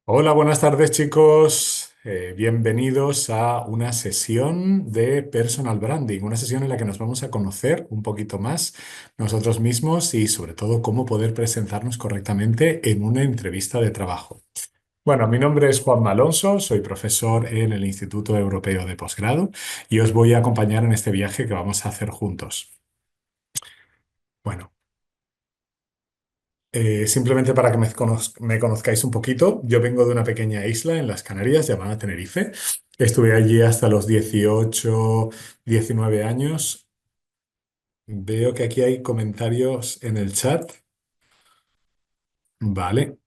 Hola, buenas tardes chicos. Bienvenidos a una sesión de personal branding, una sesión en la que nos vamos a conocer un poquito más nosotros mismos y sobre todo cómo poder presentarnos correctamente en una entrevista de trabajo. Bueno, mi nombre es Juan Alonso, soy profesor en el Instituto Europeo de Posgrado y os voy a acompañar en este viaje que vamos a hacer juntos. Bueno. Simplemente para que me conozcáis un poquito, yo vengo de una pequeña isla en las Canarias llamada Tenerife. Estuve allí hasta los 18, 19 años. Veo que aquí hay comentarios en el chat. Vale.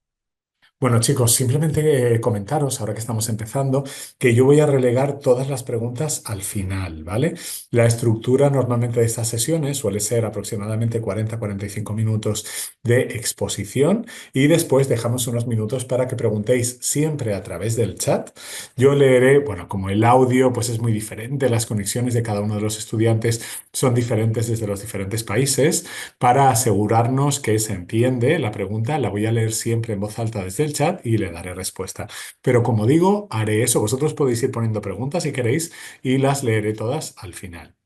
Bueno, chicos, simplemente comentaros, ahora que estamos empezando, que yo voy a relegar todas las preguntas al final, ¿vale? La estructura normalmente de estas sesiones suele ser aproximadamente 40-45 minutos de exposición y después dejamos unos minutos para que preguntéis siempre a través del chat. Yo leeré, bueno, como el audio pues es muy diferente, las conexiones de cada uno de los estudiantes son diferentes desde los diferentes países. Para asegurarnos que se entiende la pregunta, la voy a leer siempre en voz alta desde el chat y le daré respuesta. Pero como digo, haré eso. Vosotros podéis ir poniendo preguntas si queréis y las leeré todas al final.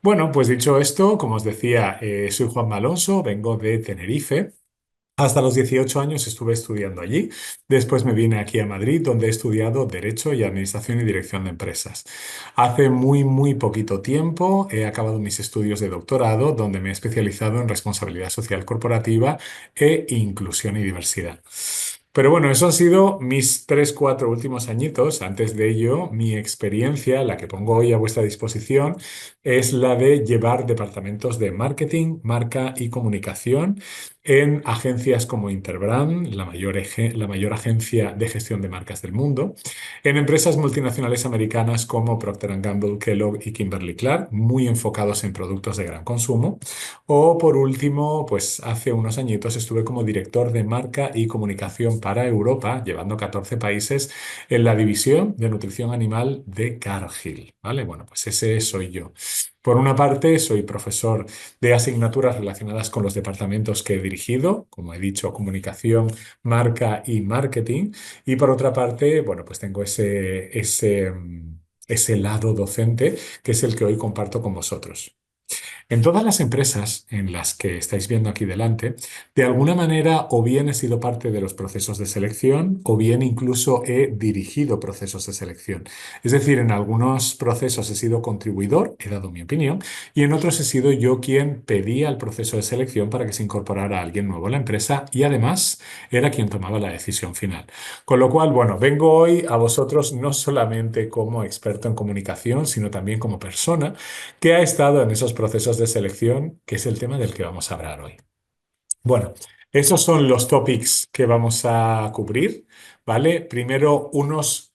Bueno, pues dicho esto, como os decía, soy Juan Alonso, vengo de Tenerife. Hasta los 18 años estuve estudiando allí. Después me vine aquí a Madrid, donde he estudiado Derecho y Administración y Dirección de Empresas. Hace muy poquito tiempo he acabado mis estudios de doctorado, donde me he especializado en responsabilidad social corporativa e inclusión y diversidad. Pero bueno, eso han sido mis 3, 4 últimos añitos. Antes de ello, mi experiencia, la que pongo hoy a vuestra disposición, es la de llevar departamentos de marketing, marca y comunicación en agencias como Interbrand, la mayor agencia de gestión de marcas del mundo, en empresas multinacionales americanas como Procter Gamble, Kellogg y Kimberly-Clark, muy enfocados en productos de gran consumo, o por último, pues hace unos añitos estuve como director de marca y comunicación para Europa, llevando 14 países en la división de nutrición animal de Cargill, ¿vale? Bueno, pues ese soy yo. Por una parte, soy profesor de asignaturas relacionadas con los departamentos que he dirigido, como he dicho, comunicación, marca y marketing. Y por otra parte, bueno, pues tengo ese lado docente que es el que hoy comparto con vosotros. En todas las empresas en las que estáis viendo aquí delante, de alguna manera o bien he sido parte de los procesos de selección o bien incluso he dirigido procesos de selección. Es decir, en algunos procesos he sido contribuidor, he dado mi opinión, y en otros he sido yo quien pedía el proceso de selección para que se incorporara alguien nuevo a la empresa y además era quien tomaba la decisión final. Con lo cual, bueno, vengo hoy a vosotros no solamente como experto en comunicación, sino también como persona que ha estado en esos procesos de selección, que es el tema del que vamos a hablar hoy. Bueno, esos son los topics que vamos a cubrir, ¿vale? Primero, unos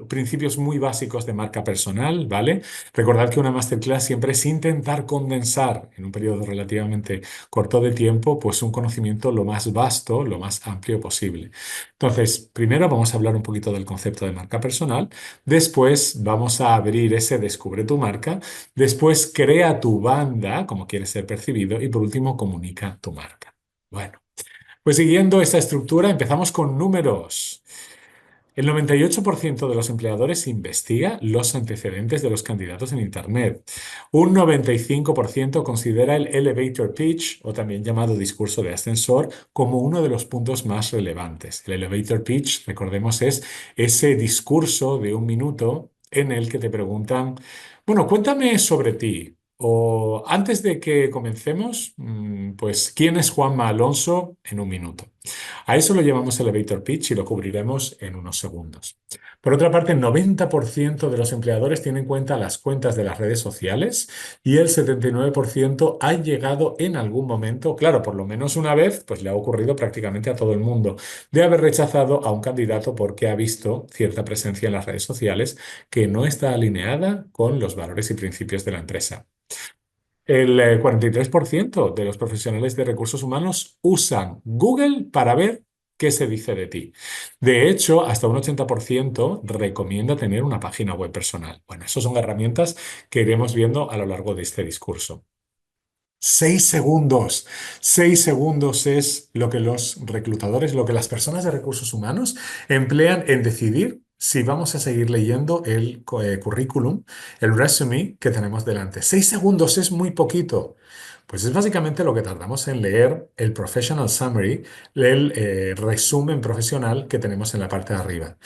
principios muy básicos de marca personal, ¿vale? Recordad que una masterclass siempre es intentar condensar en un periodo relativamente corto de tiempo, pues un conocimiento lo más vasto, lo más amplio posible. Entonces, primero vamos a hablar un poquito del concepto de marca personal, después vamos a abrir ese descubre tu marca, después crea tu banda, como quieres ser percibido, y por último, comunica tu marca. Bueno, pues siguiendo esta estructura, empezamos con números. El 98% de los empleadores investiga los antecedentes de los candidatos en Internet. Un 95% considera el elevator pitch, o también llamado discurso de ascensor, como uno de los puntos más relevantes. El elevator pitch, recordemos, es ese discurso de un minuto en el que te preguntan, bueno, cuéntame sobre ti. O antes de que comencemos, pues, ¿quién es Juanma Alonso en un minuto? A eso lo llamamos elevator pitch y lo cubriremos en unos segundos. Por otra parte, el 90% de los empleadores tienen en cuenta las cuentas de las redes sociales y el 79% ha llegado en algún momento, claro, por lo menos una vez, pues le ha ocurrido prácticamente a todo el mundo, de haber rechazado a un candidato porque ha visto cierta presencia en las redes sociales que no está alineada con los valores y principios de la empresa. El 43% de los profesionales de recursos humanos usan Google para ver qué se dice de ti. De hecho, hasta un 80% recomienda tener una página web personal. Bueno, esas son herramientas que iremos viendo a lo largo de este discurso. 6 segundos. 6 segundos es lo que los reclutadores, lo que las personas de recursos humanos emplean en decidir si vamos a seguir leyendo el currículum, el resume que tenemos delante. 6 segundos es muy poquito. Pues es básicamente lo que tardamos en leer el professional summary, el resumen profesional que tenemos en la parte de arriba.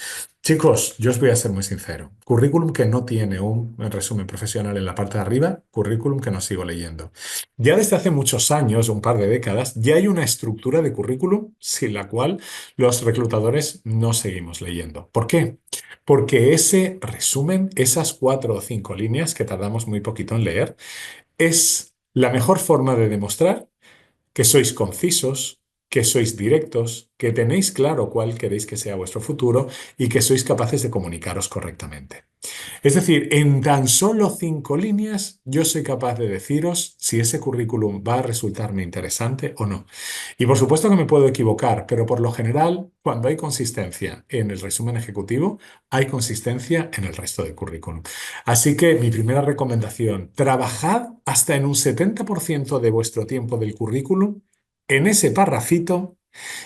Chicos, yo os voy a ser muy sincero. Currículum que no tiene un resumen profesional en la parte de arriba, currículum que no sigo leyendo. Ya desde hace muchos años, un par de décadas, ya hay una estructura de currículum sin la cual los reclutadores no seguimos leyendo. ¿Por qué? Porque ese resumen, esas 4 o 5 líneas que tardamos muy poquito en leer, es la mejor forma de demostrar que sois concisos, que sois directos, que tenéis claro cuál queréis que sea vuestro futuro y que sois capaces de comunicaros correctamente. Es decir, en tan solo 5 líneas yo soy capaz de deciros si ese currículum va a resultarme interesante o no. Y por supuesto que me puedo equivocar, pero por lo general, cuando hay consistencia en el resumen ejecutivo, hay consistencia en el resto del currículum. Así que mi primera recomendación, trabajad hasta en un 70% de vuestro tiempo del currículum en ese parrafito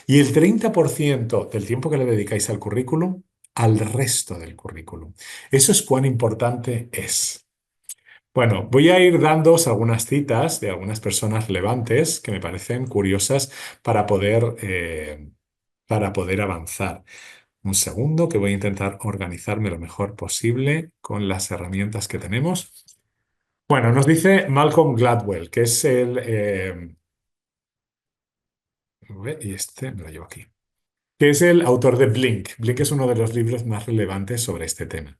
y el 30% del tiempo que le dedicáis al currículum al resto del currículum. Eso es cuán importante es. Bueno, voy a ir dándoos algunas citas de algunas personas relevantes que me parecen curiosas para poder avanzar. Un segundo, que voy a intentar organizarme lo mejor posible con las herramientas que tenemos. Bueno, nos dice Malcolm Gladwell, que es y este me lo llevo aquí, que es el autor de Blink. Blink es uno de los libros más relevantes sobre este tema.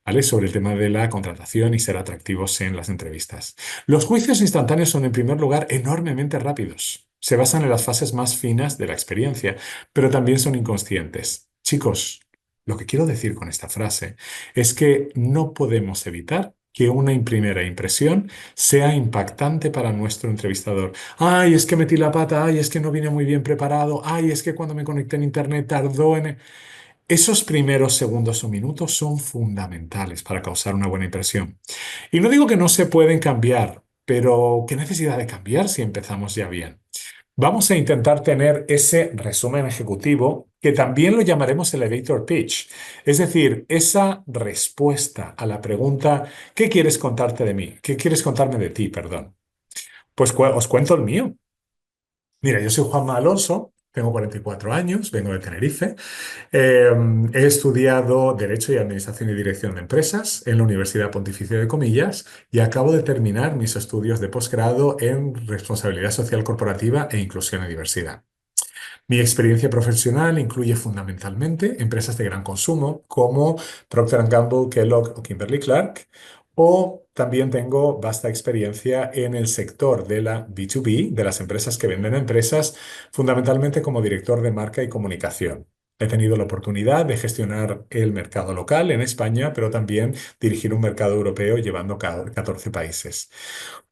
¿Vale? Sobre el tema de la contratación y ser atractivos en las entrevistas. Los juicios instantáneos son, en primer lugar, enormemente rápidos. Se basan en las fases más finas de la experiencia, pero también son inconscientes. Chicos, lo que quiero decir con esta frase es que no podemos evitar que una primera impresión sea impactante para nuestro entrevistador. Ay, es que metí la pata, ay, es que no vine muy bien preparado, ay, es que cuando me conecté en internet tardó en... Esos primeros segundos o minutos son fundamentales para causar una buena impresión. Y no digo que no se pueden cambiar, pero ¿qué necesidad de cambiar si empezamos ya bien? Vamos a intentar tener ese resumen ejecutivo que también lo llamaremos elevator pitch, es decir, esa respuesta a la pregunta ¿qué quieres contarte de mí? ¿Qué quieres contarme de ti? Perdón. Pues os cuento el mío. Mira, yo soy Juanma Alonso, tengo 44 años, vengo de Tenerife. Eh, He estudiado Derecho y Administración y Dirección de Empresas en la Universidad Pontificia de Comillas y acabo de terminar mis estudios de posgrado en Responsabilidad Social Corporativa e Inclusión y Diversidad. Mi experiencia profesional incluye fundamentalmente empresas de gran consumo como Procter Gamble, Kellogg o Kimberly-Clark, o también tengo vasta experiencia en el sector de la B2B, de las empresas que venden a empresas, fundamentalmente como director de marca y comunicación. He tenido la oportunidad de gestionar el mercado local en España, pero también dirigir un mercado europeo llevando 14 países.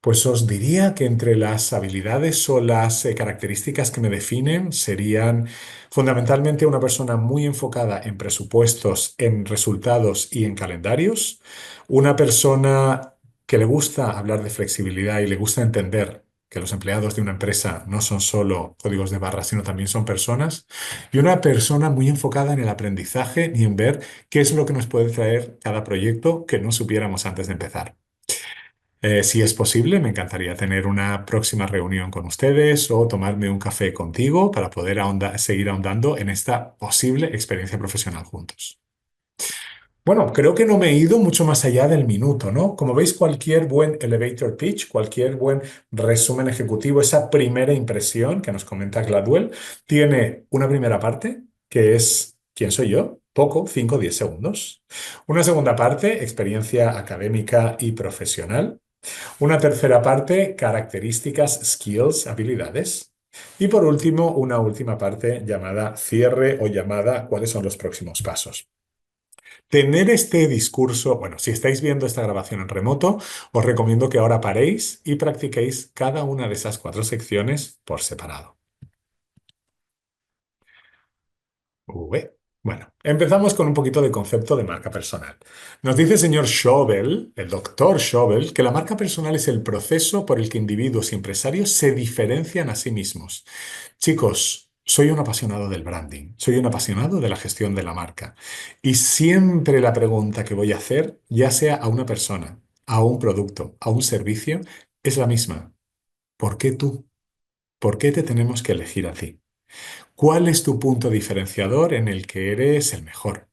Pues os diría que entre las habilidades o las características que me definen serían fundamentalmente una persona muy enfocada en presupuestos, en resultados y en calendarios, una persona que le gusta hablar de flexibilidad y le gusta entender que los empleados de una empresa no son solo códigos de barra, sino también son personas, y una persona muy enfocada en el aprendizaje y en ver qué es lo que nos puede traer cada proyecto que no supiéramos antes de empezar. Si es posible, me encantaría tener una próxima reunión con ustedes o tomarme un café contigo para poder seguir ahondando en esta posible experiencia profesional juntos. Bueno, creo que no me he ido mucho más allá del minuto, ¿no? Como veis, cualquier buen elevator pitch, cualquier buen resumen ejecutivo, esa primera impresión que nos comenta Gladwell, tiene una primera parte, que es ¿quién soy yo? Poco, 5 o 10 segundos. Una segunda parte, experiencia académica y profesional. Una tercera parte, características, skills, habilidades. Y por último, una última parte llamada cierre o llamada cuáles son los próximos pasos. Tener este discurso, bueno, si estáis viendo esta grabación en remoto, os recomiendo que ahora paréis y practiquéis cada una de esas 4 secciones por separado. Ué. Bueno, empezamos con un poquito de concepto de marca personal. Nos dice el señor Schobel, el doctor Schobel, que la marca personal es el proceso por el que individuos y empresarios se diferencian a sí mismos. Chicos, soy un apasionado del branding, soy un apasionado de la gestión de la marca. Y siempre la pregunta que voy a hacer, ya sea a una persona, a un producto, a un servicio, es la misma. ¿Por qué tú? ¿Por qué te tenemos que elegir a ti? ¿Cuál es tu punto diferenciador en el que eres el mejor?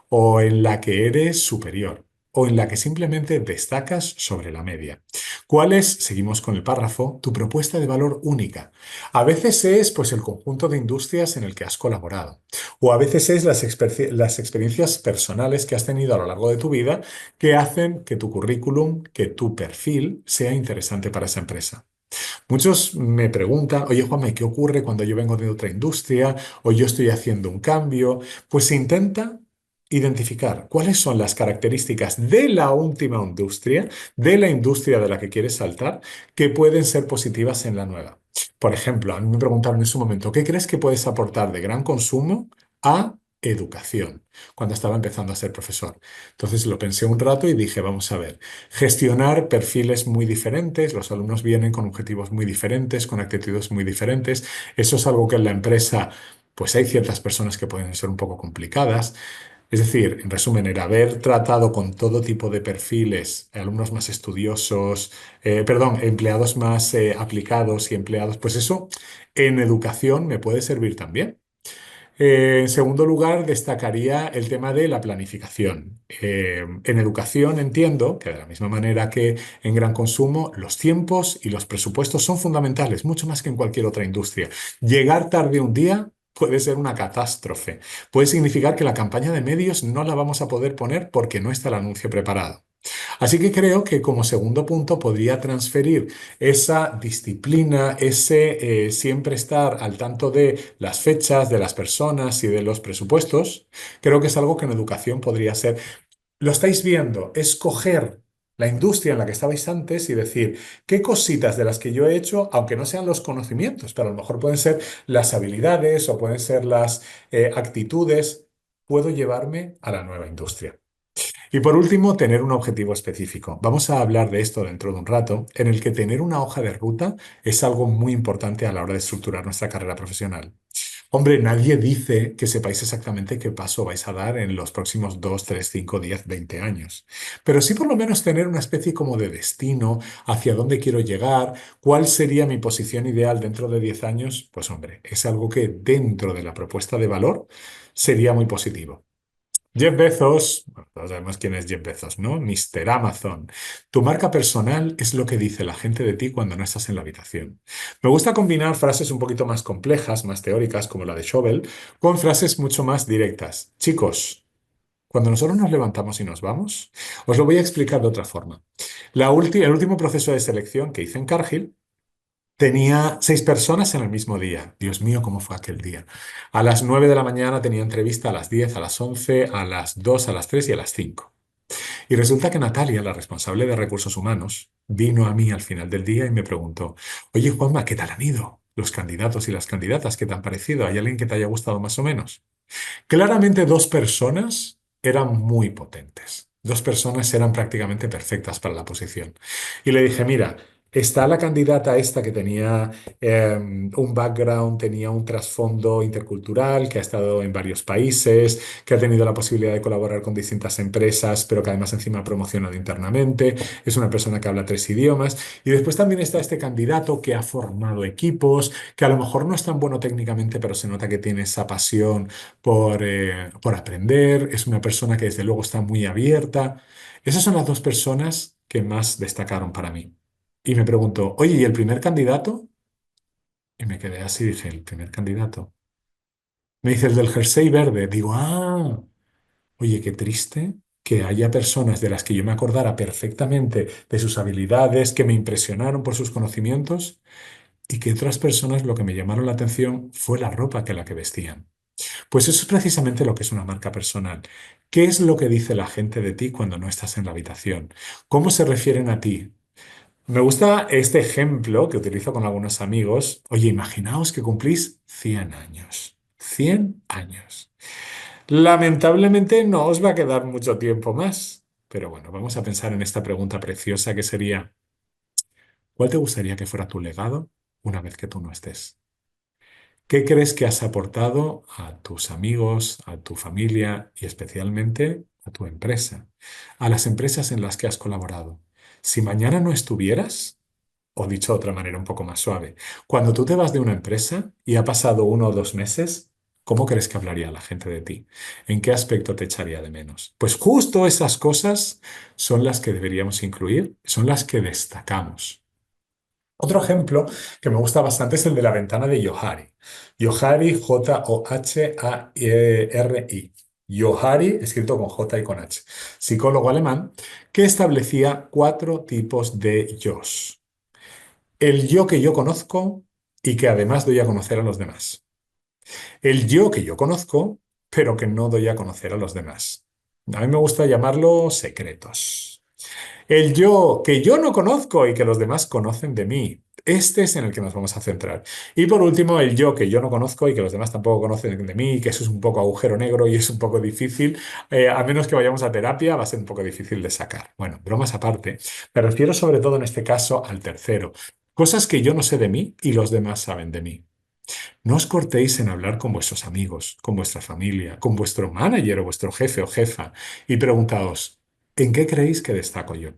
¿O en la que eres superior? ¿O en la que simplemente destacas sobre la media? ¿Cuál es, seguimos con el párrafo, tu propuesta de valor única? A veces es pues el conjunto de industrias en el que has colaborado. O a veces es las experiencias personales que has tenido a lo largo de tu vida que hacen que tu currículum, que tu perfil sea interesante para esa empresa. Muchos me preguntan, oye Juanma, ¿y qué ocurre cuando yo vengo de otra industria o yo estoy haciendo un cambio? Pues se intenta identificar cuáles son las características de la última industria, de la industria de la que quieres saltar, que pueden ser positivas en la nueva. Por ejemplo, a mí me preguntaron en su momento, ¿qué crees que puedes aportar de gran consumo a educación? Cuando estaba empezando a ser profesor. Entonces lo pensé un rato y dije, vamos a ver. Gestionar perfiles muy diferentes, los alumnos vienen con objetivos muy diferentes, con actitudes muy diferentes. Eso es algo que en la empresa, pues hay ciertas personas que pueden ser un poco complicadas. Es decir, en resumen, el haber tratado con todo tipo de perfiles, alumnos más estudiosos, perdón, empleados más aplicados y empleados, pues eso en educación me puede servir también. En segundo lugar, destacaría el tema de la planificación. En educación entiendo que de la misma manera que en gran consumo, los tiempos y los presupuestos son fundamentales, mucho más que en cualquier otra industria. Llegar tarde un día puede ser una catástrofe. Puede significar que la campaña de medios no la vamos a poder poner porque no está el anuncio preparado. Así que creo que como segundo punto podría transferir esa disciplina, ese siempre estar al tanto de las fechas, de las personas y de los presupuestos. Creo que es algo que en educación podría ser. Lo estáis viendo, escoger la industria en la que estabais antes y decir qué cositas de las que yo he hecho, aunque no sean los conocimientos, pero a lo mejor pueden ser las habilidades o pueden ser las actitudes, puedo llevarme a la nueva industria. Y por último, tener un objetivo específico. Vamos a hablar de esto dentro de un rato, en el que tener una hoja de ruta es algo muy importante a la hora de estructurar nuestra carrera profesional. Hombre, nadie dice que sepáis exactamente qué paso vais a dar en los próximos 2, 3, 5, 10, 20 años. Pero sí por lo menos tener una especie como de destino, hacia dónde quiero llegar, cuál sería mi posición ideal dentro de 10 años. Pues hombre, es algo que dentro de la propuesta de valor sería muy positivo. Jeff Bezos, bueno, todos sabemos quién es Jeff Bezos, ¿no? Mr. Amazon. Tu marca personal es lo que dice la gente de ti cuando no estás en la habitación. Me gusta combinar frases un poquito más complejas, más teóricas, como la de Schobel, con frases mucho más directas. Chicos, cuando nosotros nos levantamos y nos vamos, os lo voy a explicar de otra forma. El último proceso de selección que hice en Cargill tenía 6 personas en el mismo día. Dios mío, ¿cómo fue aquel día? A las 9 de la mañana tenía entrevista, a las 10, a las 11, a las 2, a las 3 y a las 5. Y resulta que Natalia, la responsable de recursos humanos, vino a mí al final del día y me preguntó, oye Juanma, ¿qué tal han ido los candidatos y las candidatas? ¿Qué te han parecido? ¿Hay alguien que te haya gustado más o menos? Claramente 2 personas eran muy potentes. 2 personas eran prácticamente perfectas para la posición. Y le dije, mira, está la candidata esta que tenía un background, tenía un trasfondo intercultural, que ha estado en varios países, que ha tenido la posibilidad de colaborar con distintas empresas, pero que además encima ha promocionado internamente. Es una persona que habla 3 idiomas. Y después también está este candidato que ha formado equipos, que a lo mejor no es tan bueno técnicamente, pero se nota que tiene esa pasión por aprender, es una persona que desde luego está muy abierta. Esas son las 2 personas que más destacaron para mí. Y me preguntó, oye, ¿y el primer candidato? Y me quedé así, dije, ¿el primer candidato? Me dice el del jersey verde. Digo, oye, qué triste que haya personas de las que yo me acordara perfectamente de sus habilidades, que me impresionaron por sus conocimientos, y que otras personas lo que me llamaron la atención fue la ropa que la que vestían. Pues eso es precisamente lo que es una marca personal. ¿Qué es lo que dice la gente de ti cuando no estás en la habitación? ¿Cómo se refieren a ti? Me gusta este ejemplo que utilizo con algunos amigos. Oye, imaginaos que cumplís 100 años. 100 años. Lamentablemente no os va a quedar mucho tiempo más. Pero bueno, vamos a pensar en esta pregunta preciosa que sería, ¿cuál te gustaría que fuera tu legado una vez que tú no estés? ¿Qué crees que has aportado a tus amigos, a tu familia y especialmente a tu empresa, a las empresas en las que has colaborado? Si mañana no estuvieras, o dicho de otra manera un poco más suave, cuando tú te vas de una empresa y ha pasado 1 o 2 meses, ¿cómo crees que hablaría la gente de ti? ¿En qué aspecto te echaría de menos? Pues justo esas cosas son las que deberíamos incluir, son las que destacamos. Otro ejemplo que me gusta bastante es el de la ventana de Johari. Johari, Johari. Johari, escrito con J y con H. Psicólogo alemán que establecía 4 tipos de yos. El yo que yo conozco y que además doy a conocer a los demás. El yo que yo conozco, pero que no doy a conocer a los demás. A mí me gusta llamarlo secretos. El yo que yo no conozco y que los demás conocen de mí. Este es en el que nos vamos a centrar. Y por último, el yo que yo no conozco y que los demás tampoco conocen de mí, y que eso es un poco agujero negro y es un poco difícil, a menos que vayamos a terapia, va a ser un poco difícil de sacar. Bueno, bromas aparte, me refiero sobre todo en este caso al tercero. Cosas que yo no sé de mí y los demás saben de mí. No os cortéis en hablar con vuestros amigos, con vuestra familia, con vuestro manager o vuestro jefe o jefa y preguntaos, ¿en qué creéis que destaco yo?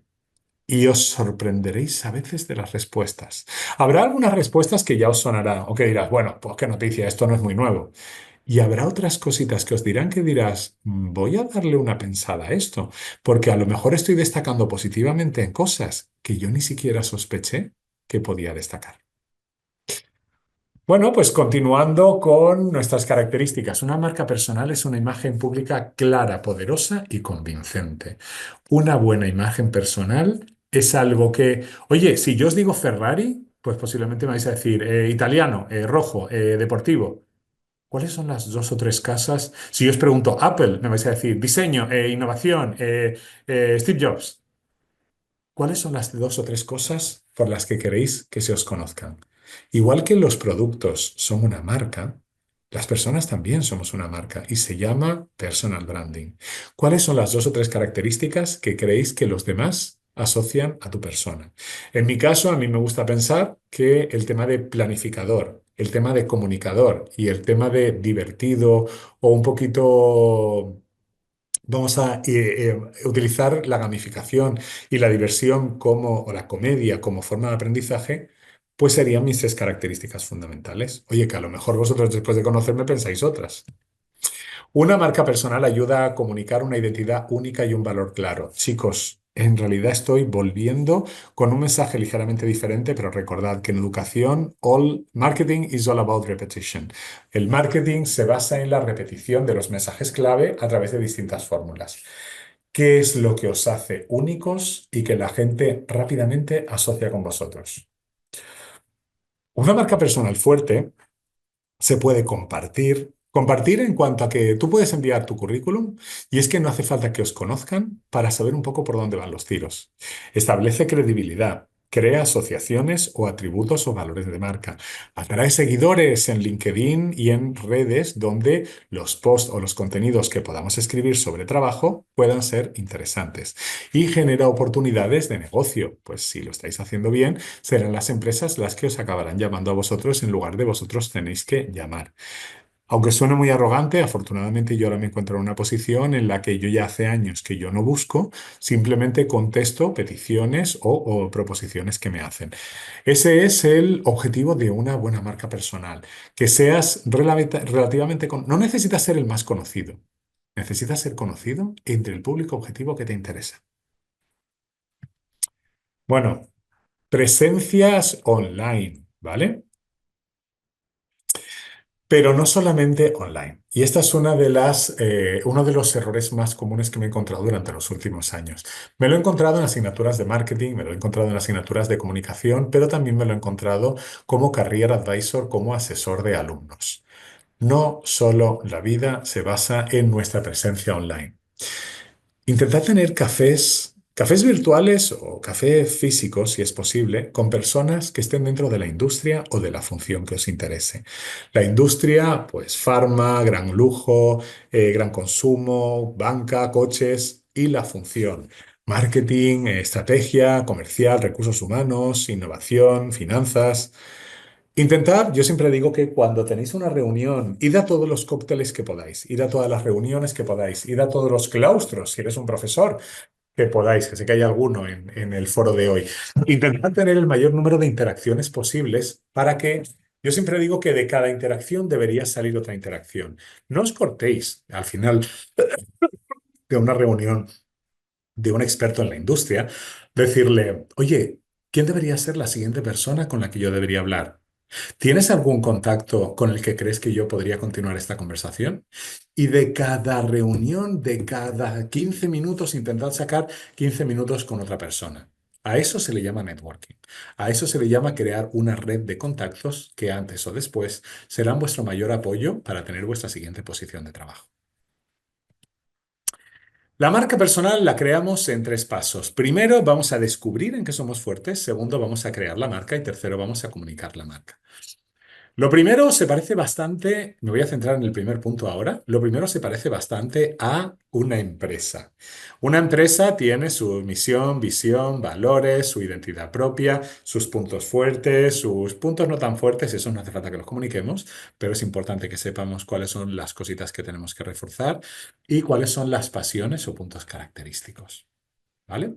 Y os sorprenderéis a veces de las respuestas. Habrá algunas respuestas que ya os sonará o que dirás, bueno, pues qué noticia, esto no es muy nuevo. Y habrá otras cositas que os dirán que dirás, voy a darle una pensada a esto, porque a lo mejor estoy destacando positivamente en cosas que yo ni siquiera sospeché que podía destacar. Bueno, pues continuando con nuestras características. Una marca personal es una imagen pública clara, poderosa y convincente. Una buena imagen personal es algo que, oye, si yo os digo Ferrari, pues posiblemente me vais a decir italiano, rojo, deportivo. ¿Cuáles son las 2 o 3 casas? Si yo os pregunto Apple, me vais a decir diseño, innovación, Steve Jobs. ¿Cuáles son las 2 o 3 cosas por las que queréis que se os conozcan? Igual que los productos son una marca, las personas también somos una marca y se llama personal branding. ¿Cuáles son las 2 o 3 características que creéis que los demás asocian a tu persona? En mi caso, a mí me gusta pensar que el tema de planificador, el tema de comunicador y el tema de divertido o un poquito. Vamos a utilizar la gamificación y la diversión como, o la comedia como forma de aprendizaje, pues serían mis 3 características fundamentales. Oye, que a lo mejor vosotros después de conocerme pensáis otras. Una marca personal ayuda a comunicar una identidad única y un valor claro. Chicos, en realidad estoy volviendo con un mensaje ligeramente diferente, pero recordad que en educación, all marketing is all about repetition. El marketing se basa en la repetición de los mensajes clave a través de distintas fórmulas. ¿Qué es lo que os hace únicos y que la gente rápidamente asocia con vosotros? Una marca personal fuerte se puede compartir. Compartir en cuanto a que tú puedes enviar tu currículum y es que no hace falta que os conozcan para saber un poco por dónde van los tiros. Establece credibilidad, crea asociaciones o atributos o valores de marca. Atrae seguidores en LinkedIn y en redes donde los posts o los contenidos que podamos escribir sobre trabajo puedan ser interesantes. Y genera oportunidades de negocio. Pues si lo estáis haciendo bien, serán las empresas las que os acabarán llamando a vosotros en lugar de vosotros tenéis que llamar. Aunque suene muy arrogante, afortunadamente yo ahora me encuentro en una posición en la que yo ya hace años que yo no busco, simplemente contesto peticiones o proposiciones que me hacen. Ese es el objetivo de una buena marca personal, que seas relativamente. No necesitas ser el más conocido, necesitas ser conocido entre el público objetivo que te interesa. Bueno, presencias online, ¿vale? Pero no solamente online. Y esta es uno de los errores más comunes que me he encontrado durante los últimos años. Me lo he encontrado en asignaturas de marketing, me lo he encontrado en asignaturas de comunicación, pero también me lo he encontrado como career advisor, como asesor de alumnos. No solo la vida se basa en nuestra presencia online. Intentad tener cafés Cafés virtuales o cafés físicos, si es posible, con personas que estén dentro de la industria o de la función que os interese. La industria, pues farma, gran lujo, gran consumo, banca, coches y la función. Marketing, estrategia, comercial, recursos humanos, innovación, finanzas. Intentad, yo siempre digo que cuando tenéis una reunión, id a todos los cócteles que podáis, id a todas las reuniones que podáis, id a todos los claustros, si eres un profesor que podáis, que sé que hay alguno en el foro de hoy. Intentad tener el mayor número de interacciones posibles para que, yo siempre digo que de cada interacción debería salir otra interacción. No os cortéis al final de una reunión de un experto en la industria, decirle, oye, ¿quién debería ser la siguiente persona con la que yo debería hablar? ¿Tienes algún contacto con el que crees que yo podría continuar esta conversación? Y de cada reunión, de cada 15 minutos, intentad sacar 15 minutos con otra persona. A eso se le llama networking. A eso se le llama crear una red de contactos que antes o después serán vuestro mayor apoyo para tener vuestra siguiente posición de trabajo. La marca personal la creamos en tres pasos. Primero, vamos a descubrir en qué somos fuertes. Segundo, vamos a crear la marca. Y tercero, vamos a comunicar la marca. Lo primero se parece bastante, me voy a centrar en el primer punto ahora, lo primero se parece bastante a una empresa. Una empresa tiene su misión, visión, valores, su identidad propia, sus puntos fuertes, sus puntos no tan fuertes, eso no hace falta que los comuniquemos, pero es importante que sepamos cuáles son las cositas que tenemos que reforzar y cuáles son las pasiones o puntos característicos. ¿Vale?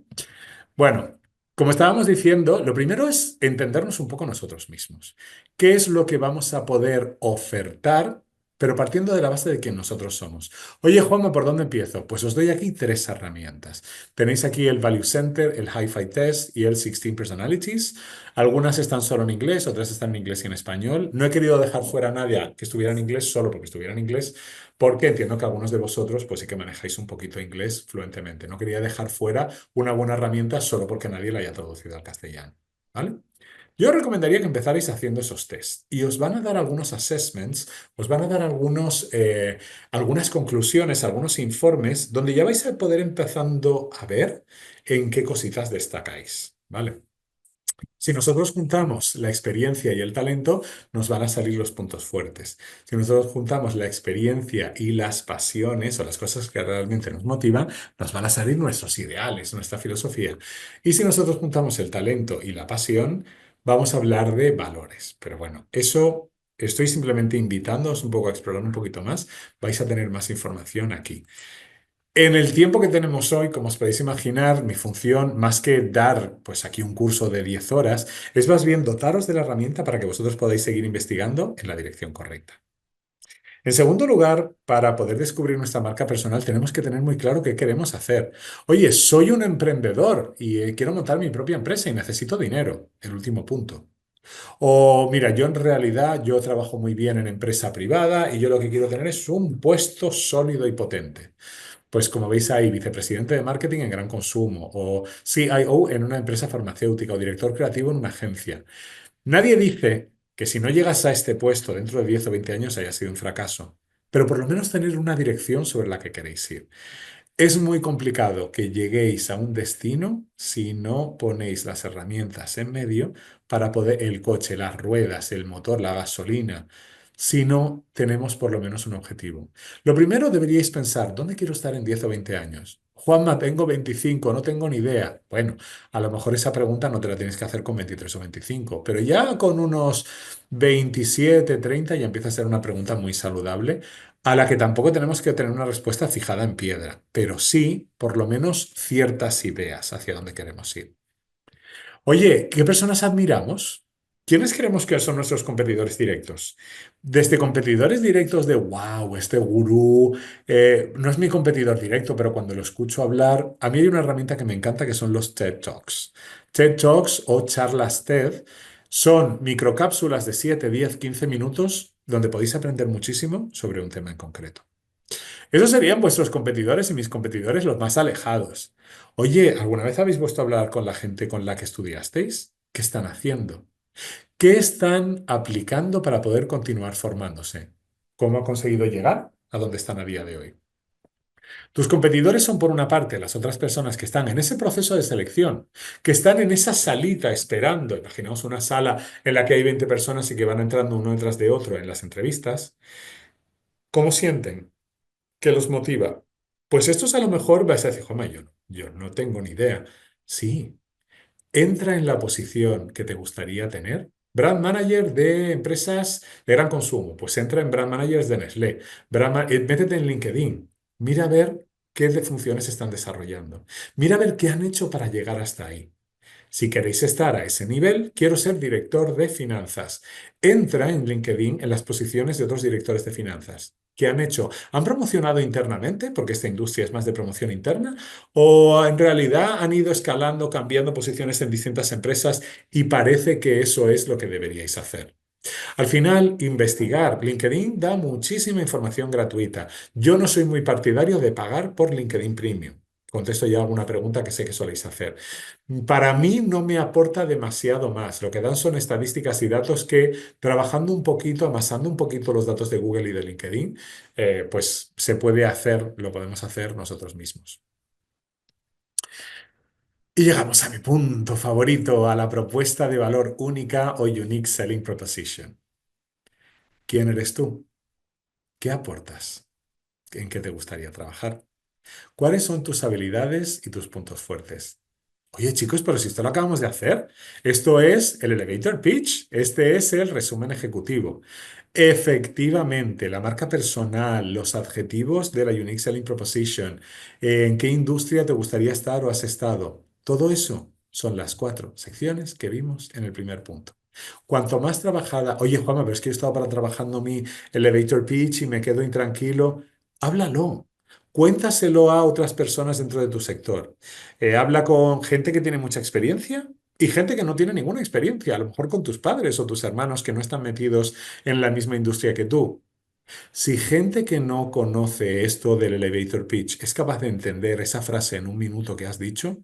Bueno, como estábamos diciendo, lo primero es entendernos un poco nosotros mismos. ¿Qué es lo que vamos a poder ofertar, pero partiendo de la base de quién nosotros somos? Oye, Juanma, ¿por dónde empiezo? Pues os doy aquí tres herramientas. Tenéis aquí el Value Center, el Hi-Fi Test y el 16 Personalities. Algunas están solo en inglés, otras están en inglés y en español. No he querido dejar fuera a nadie que estuviera en inglés solo porque estuviera en inglés, porque entiendo que algunos de vosotros pues sí que manejáis un poquito inglés fluentemente. No quería dejar fuera una buena herramienta solo porque nadie la haya traducido al castellano. ¿Vale? Yo os recomendaría que empezarais haciendo esos tests y os van a dar algunos assessments, os van a dar algunas conclusiones, algunos informes donde ya vais a poder empezando a ver en qué cositas destacáis. ¿Vale? Si nosotros juntamos la experiencia y el talento, nos van a salir los puntos fuertes. Si nosotros juntamos la experiencia y las pasiones o las cosas que realmente nos motivan, nos van a salir nuestros ideales, nuestra filosofía. Y si nosotros juntamos el talento y la pasión, vamos a hablar de valores. Pero bueno, eso estoy simplemente invitándoos un poco a explorar un poquito más. Vais a tener más información aquí. En el tiempo que tenemos hoy, como os podéis imaginar, mi función, más que dar pues aquí un curso de 10 horas, es más bien dotaros de la herramienta para que vosotros podáis seguir investigando en la dirección correcta. En segundo lugar, para poder descubrir nuestra marca personal, tenemos que tener muy claro qué queremos hacer. Oye, soy un emprendedor y quiero montar mi propia empresa y necesito dinero. El último punto. O mira, yo en realidad yo trabajo muy bien en empresa privada y yo lo que quiero tener es un puesto sólido y potente. Pues como veis ahí, vicepresidente de marketing en gran consumo o CIO en una empresa farmacéutica o director creativo en una agencia. Nadie dice que si no llegas a este puesto dentro de 10 o 20 años haya sido un fracaso, pero por lo menos tener una dirección sobre la que queréis ir. Es muy complicado que lleguéis a un destino si no ponéis las herramientas en medio para poder, el coche, las ruedas, el motor, la gasolina, si no tenemos por lo menos un objetivo. Lo primero deberíais pensar, ¿dónde quiero estar en 10 o 20 años? Juanma, tengo 25, no tengo ni idea. Bueno, a lo mejor esa pregunta no te la tienes que hacer con 23 o 25, pero ya con unos 27, 30 ya empieza a ser una pregunta muy saludable a la que tampoco tenemos que tener una respuesta fijada en piedra, pero sí, por lo menos, ciertas ideas hacia dónde queremos ir. Oye, ¿qué personas admiramos? ¿Quiénes creemos que son nuestros competidores directos? Desde competidores directos de, wow, este gurú, no es mi competidor directo, pero cuando lo escucho hablar, a mí hay una herramienta que me encanta que son los TED Talks. TED Talks o charlas TED son microcápsulas de 7, 10, 15 minutos donde podéis aprender muchísimo sobre un tema en concreto. Esos serían vuestros competidores y mis competidores los más alejados. Oye, ¿alguna vez habéis vuelto a hablar con la gente con la que estudiasteis? ¿Qué están haciendo? ¿Qué están aplicando para poder continuar formándose? ¿Cómo han conseguido llegar a donde están a día de hoy? Tus competidores son, por una parte, las otras personas que están en ese proceso de selección, que están en esa salita esperando. Imaginaos una sala en la que hay 20 personas y que van entrando uno detrás de otro en las entrevistas. ¿Cómo sienten? ¿Qué los motiva? Pues estos a lo mejor vais a decir, "Joma, yo no tengo ni idea". Sí, entra en la posición que te gustaría tener. Brand manager de empresas de gran consumo, pues entra en brand managers de Nestlé. Métete en LinkedIn. Mira a ver qué funciones están desarrollando. Mira a ver qué han hecho para llegar hasta ahí. Si queréis estar a ese nivel, quiero ser director de finanzas. Entra en LinkedIn en las posiciones de otros directores de finanzas. ¿Qué han hecho? ¿Han promocionado internamente, porque esta industria es más de promoción interna? ¿O en realidad han ido escalando, cambiando posiciones en distintas empresas y parece que eso es lo que deberíais hacer? Al final, investigar. LinkedIn da muchísima información gratuita. Yo no soy muy partidario de pagar por LinkedIn Premium. Contesto ya alguna pregunta que sé que soléis hacer. Para mí no me aporta demasiado más. Lo que dan son estadísticas y datos que, trabajando un poquito, amasando un poquito los datos de Google y de LinkedIn, pues se puede hacer, lo podemos hacer nosotros mismos. Y llegamos a mi punto favorito, a la propuesta de valor única o Unique Selling Proposition. ¿Quién eres tú? ¿Qué aportas? ¿En qué te gustaría trabajar? ¿Cuáles son tus habilidades y tus puntos fuertes? Oye, chicos, pero si esto lo acabamos de hacer. Esto es el elevator pitch. Este es el resumen ejecutivo. Efectivamente, la marca personal, los adjetivos de la Unique Selling Proposition, en qué industria te gustaría estar o has estado. Todo eso son las 4 secciones que vimos en el primer punto. Cuanto más trabajada, oye, Juanma, pero es que he estado para trabajando mi elevator pitch y me quedo intranquilo. Háblalo. Cuéntaselo a otras personas dentro de tu sector. Habla con gente que tiene mucha experiencia y gente que no tiene ninguna experiencia, a lo mejor con tus padres o tus hermanos que no están metidos en la misma industria que tú. Si gente que no conoce esto del elevator pitch es capaz de entender esa frase en un minuto que has dicho,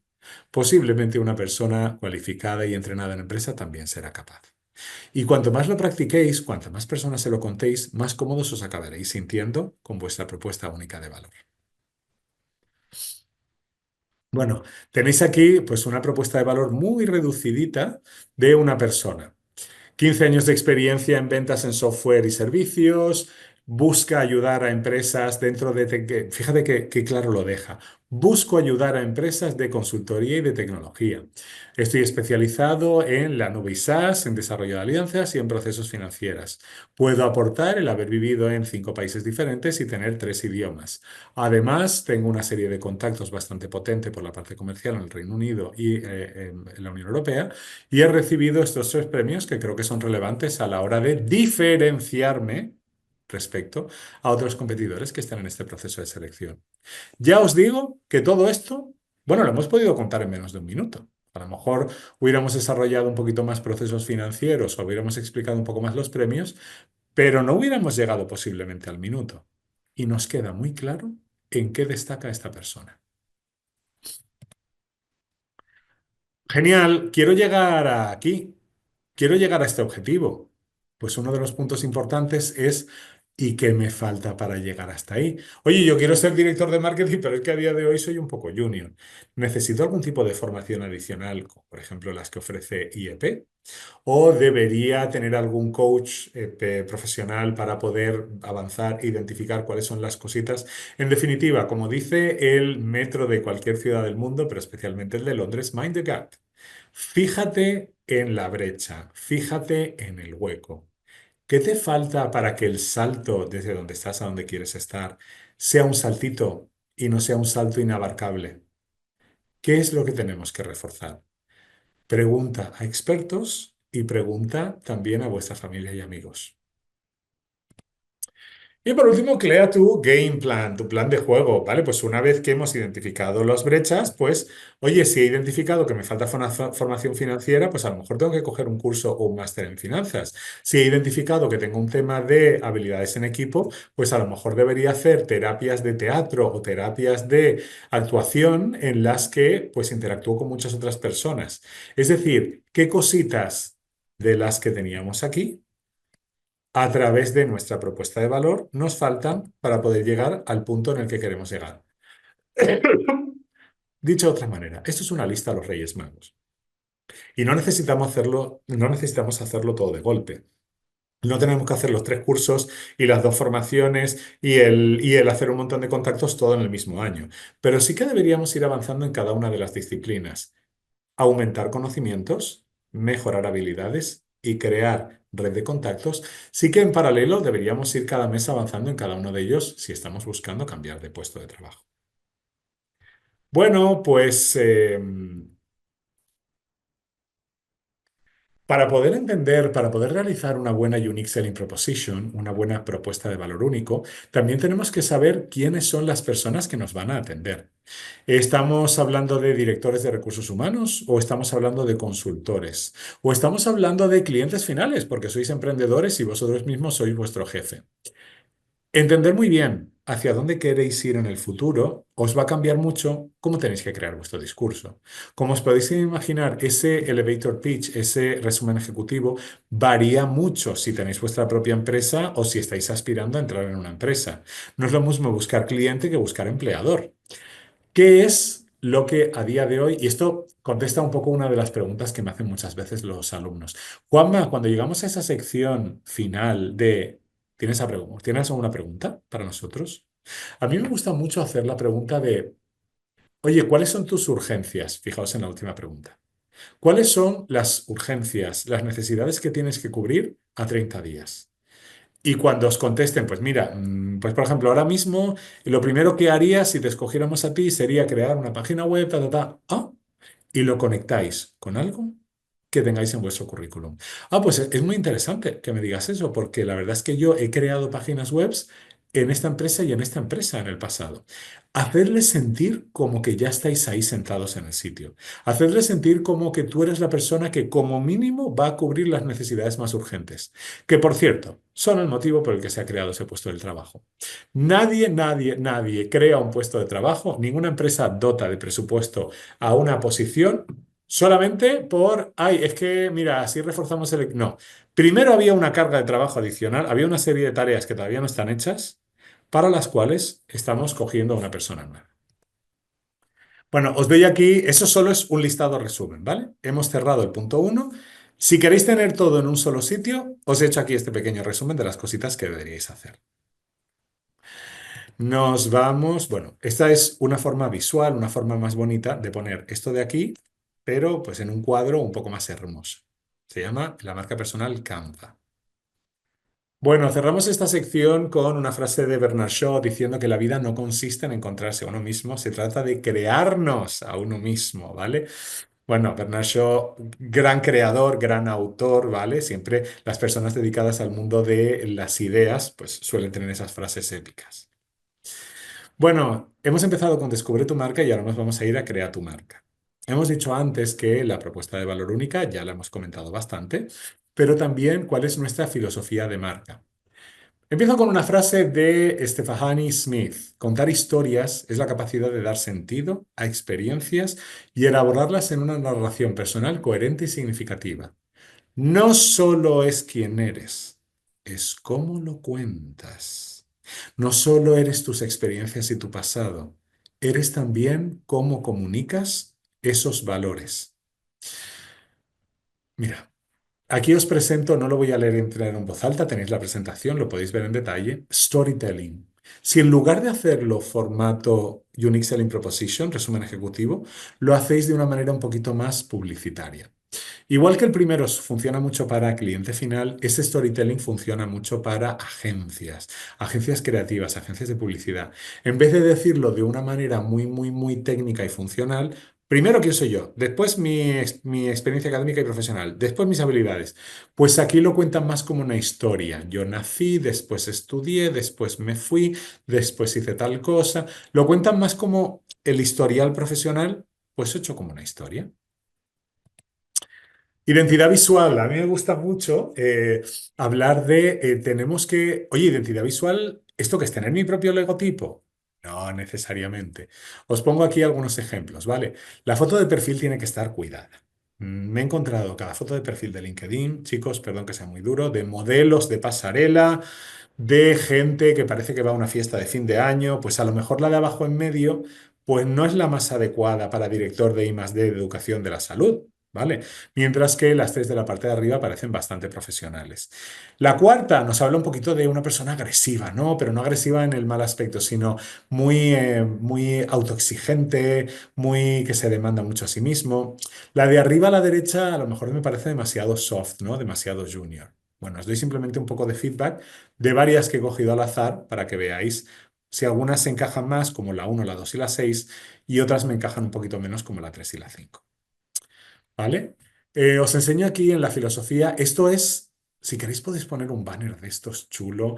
posiblemente una persona cualificada y entrenada en empresa también será capaz. Y cuanto más lo practiquéis, cuanto más personas se lo contéis, más cómodos os acabaréis sintiendo con vuestra propuesta única de valor. Bueno, tenéis aquí pues una propuesta de valor muy reducidita de una persona. 15 años de experiencia en ventas en software y servicios, busca ayudar a empresas dentro de... Fíjate que claro lo deja. Busco ayudar a empresas de consultoría y de tecnología. Estoy especializado en la nube y SaaS, en desarrollo de alianzas y en procesos financieros. Puedo aportar el haber vivido en 5 países diferentes y tener 3 idiomas. Además, tengo una serie de contactos bastante potente por la parte comercial en el Reino Unido y en la Unión Europea y he recibido estos 3 premios que creo que son relevantes a la hora de diferenciarme respecto a otros competidores que están en este proceso de selección. Ya os digo que todo esto, bueno, lo hemos podido contar en menos de un minuto. A lo mejor hubiéramos desarrollado un poquito más procesos financieros o hubiéramos explicado un poco más los premios, pero no hubiéramos llegado posiblemente al minuto. Y nos queda muy claro en qué destaca esta persona. Genial, quiero llegar aquí. Quiero llegar a este objetivo. Pues uno de los puntos importantes es ¿y qué me falta para llegar hasta ahí? Oye, yo quiero ser director de marketing, pero es que a día de hoy soy un poco junior. ¿Necesito algún tipo de formación adicional, como por ejemplo las que ofrece IEP? ¿O debería tener algún coach profesional para poder avanzar e identificar cuáles son las cositas? En definitiva, como dice el metro de cualquier ciudad del mundo, pero especialmente el de Londres, mind the gap. Fíjate en la brecha, fíjate en el hueco. ¿Qué te falta para que el salto desde donde estás a donde quieres estar sea un saltito y no sea un salto inabarcable? ¿Qué es lo que tenemos que reforzar? Pregunta a expertos y pregunta también a vuestra familia y amigos. Y por último, crea tu game plan, tu plan de juego, ¿vale? Pues una vez que hemos identificado las brechas, pues, oye, si he identificado que me falta formación financiera, pues a lo mejor tengo que coger un curso o un máster en finanzas. Si he identificado que tengo un tema de habilidades en equipo, pues a lo mejor debería hacer terapias de teatro o terapias de actuación en las que, pues, interactúo con muchas otras personas. Es decir, ¿qué cositas de las que teníamos aquí a través de nuestra propuesta de valor nos faltan para poder llegar al punto en el que queremos llegar? Dicho de otra manera, esto es una lista a los Reyes Magos. Y no necesitamos hacerlo todo de golpe. No tenemos que hacer los tres cursos y las dos formaciones y el hacer un montón de contactos todo en el mismo año. Pero sí que deberíamos ir avanzando en cada una de las disciplinas. Aumentar conocimientos, mejorar habilidades y crear red de contactos. Sí que en paralelo deberíamos ir cada mes avanzando en cada uno de ellos si estamos buscando cambiar de puesto de trabajo. Bueno, pues para poder entender, para poder realizar una buena Unique Selling Proposition, una buena propuesta de valor único, también tenemos que saber quiénes son las personas que nos van a atender. ¿Estamos hablando de directores de recursos humanos o estamos hablando de consultores? ¿O estamos hablando de clientes finales porque sois emprendedores y vosotros mismos sois vuestro jefe? Entender muy bien hacia dónde queréis ir en el futuro os va a cambiar mucho cómo tenéis que crear vuestro discurso. Como os podéis imaginar, ese elevator pitch, ese resumen ejecutivo, varía mucho si tenéis vuestra propia empresa o si estáis aspirando a entrar en una empresa. No es lo mismo buscar cliente que buscar empleador. ¿Qué es lo que a día de hoy, y esto contesta un poco una de las preguntas que me hacen muchas veces los alumnos? Juanma, cuando llegamos a esa sección final de, ¿tienes alguna pregunta para nosotros? A mí me gusta mucho hacer la pregunta de, oye, ¿cuáles son tus urgencias? Fijaos en la última pregunta. ¿Cuáles son las urgencias, las necesidades que tienes que cubrir a 30 días? Y cuando os contesten, pues mira, pues por ejemplo, ahora mismo lo primero que haría si te escogiéramos a ti sería crear una página web, ta, ta, ta. Ah, y lo conectáis con algo que tengáis en vuestro currículum. Ah, pues es muy interesante que me digas eso, porque la verdad es que yo he creado páginas web en esta empresa y en esta empresa en el pasado. Hacerles sentir como que ya estáis ahí sentados en el sitio. Hacerles sentir como que tú eres la persona que como mínimo va a cubrir las necesidades más urgentes. Que por cierto, son el motivo por el que se ha creado ese puesto de trabajo. Nadie crea un puesto de trabajo, ninguna empresa dota de presupuesto a una posición solamente por, ay, es que, mira, así reforzamos el... No, primero había una carga de trabajo adicional, había una serie de tareas que todavía no están hechas, para las cuales estamos cogiendo a una persona nueva. Bueno, os doy aquí, eso solo es un listado resumen, ¿vale? Hemos cerrado el punto uno. Si queréis tener todo en un solo sitio, os he hecho aquí este pequeño resumen de las cositas que deberíais hacer. Nos vamos, bueno, esta es una forma visual, una forma más bonita de poner esto de aquí, pero pues en un cuadro un poco más hermoso. Se llama la marca personal Canva. Bueno, cerramos esta sección con una frase de Bernard Shaw diciendo que la vida no consiste en encontrarse a uno mismo, se trata de crearnos a uno mismo, ¿vale? Bueno, Bernard Shaw, gran creador, gran autor, ¿vale? Siempre las personas dedicadas al mundo de las ideas, pues suelen tener esas frases épicas. Bueno, hemos empezado con Descubre tu marca y ahora nos vamos a ir a Crea tu marca. Hemos dicho antes que la propuesta de valor única ya la hemos comentado bastante, pero también cuál es nuestra filosofía de marca. Empiezo con una frase de Stephanie Smith. Contar historias es la capacidad de dar sentido a experiencias y elaborarlas en una narración personal coherente y significativa. No solo es quién eres, es cómo lo cuentas. No solo eres tus experiencias y tu pasado, eres también cómo comunicas esos valores. Mira, aquí os presento, no lo voy a leer entrar en voz alta, tenéis la presentación, lo podéis ver en detalle. Storytelling. Si en lugar de hacerlo formato Unique Selling Proposition, resumen ejecutivo, lo hacéis de una manera un poquito más publicitaria. Igual que el primero funciona mucho para cliente final, ese storytelling funciona mucho para agencias, agencias creativas, agencias de publicidad. En vez de decirlo de una manera muy técnica y funcional, primero quién soy yo, después mi experiencia académica y profesional, después mis habilidades. Pues aquí lo cuentan más como una historia. Yo nací, después estudié, después me fui, después hice tal cosa. Lo cuentan más como el historial profesional, pues hecho como una historia. Identidad visual. A mí me gusta mucho hablar de, tenemos que, oye, identidad visual, ¿esto qué es tener mi propio logotipo? No necesariamente. Os pongo aquí algunos ejemplos, ¿vale? La foto de perfil tiene que estar cuidada. Me he encontrado cada foto de perfil de LinkedIn, chicos, perdón que sea muy duro, de modelos de pasarela, de gente que parece que va a una fiesta de fin de año, pues a lo mejor la de abajo en medio pues no es la más adecuada para director de I+D de educación de la salud, ¿vale? Mientras que las tres de la parte de arriba parecen bastante profesionales. La cuarta nos habla un poquito de una persona agresiva, ¿no? Pero no agresiva en el mal aspecto, sino muy autoexigente, muy que se demanda mucho a sí mismo. La de arriba a la derecha a lo mejor me parece demasiado soft, ¿no? Demasiado junior. Bueno, os doy simplemente un poco de feedback de varias que he cogido al azar para que veáis si algunas se encajan más, como la uno, la 2 y la 6, y otras me encajan un poquito menos, como la 3 y la 5. ¿Vale? Os enseño aquí en la filosofía, esto es, si queréis podéis poner un banner de estos chulo.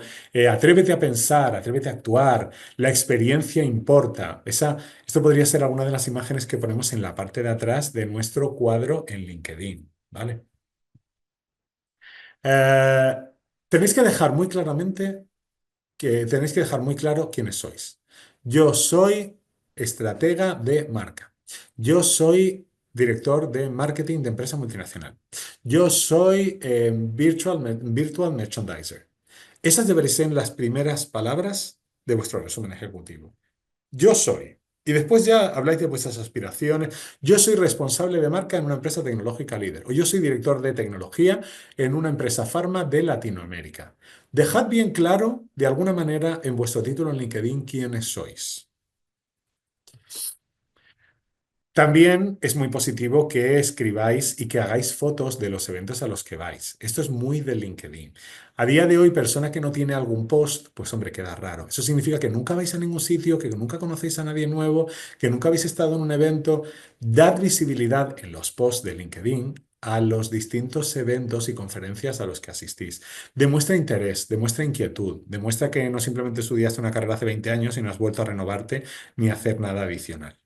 Atrévete a pensar, atrévete a actuar, la experiencia importa. Esto podría ser alguna de las imágenes que ponemos en la parte de atrás de nuestro cuadro en LinkedIn. ¿Vale? Eh, tenéis que dejar muy claramente que tenéis que dejar muy claro quiénes sois. Yo soy estratega de marca. Yo soy director de marketing de empresa multinacional. Yo soy virtual merchandiser. Esas deberían ser las primeras palabras de vuestro resumen ejecutivo. Yo soy. Y después ya habláis de vuestras aspiraciones. Yo soy responsable de marca en una empresa tecnológica líder. O yo soy director de tecnología en una empresa farma de Latinoamérica. Dejad bien claro, de alguna manera, en vuestro título en LinkedIn quiénes sois. También es muy positivo que escribáis y que hagáis fotos de los eventos a los que vais. Esto es muy de LinkedIn. A día de hoy, persona que no tiene algún post, pues hombre, queda raro. Eso significa que nunca vais a ningún sitio, que nunca conocéis a nadie nuevo, que nunca habéis estado en un evento. Dad visibilidad en los posts de LinkedIn a los distintos eventos y conferencias a los que asistís. Demuestra interés, demuestra inquietud, demuestra que no simplemente estudiaste una carrera hace 20 años y no has vuelto a renovarte ni a hacer nada adicional.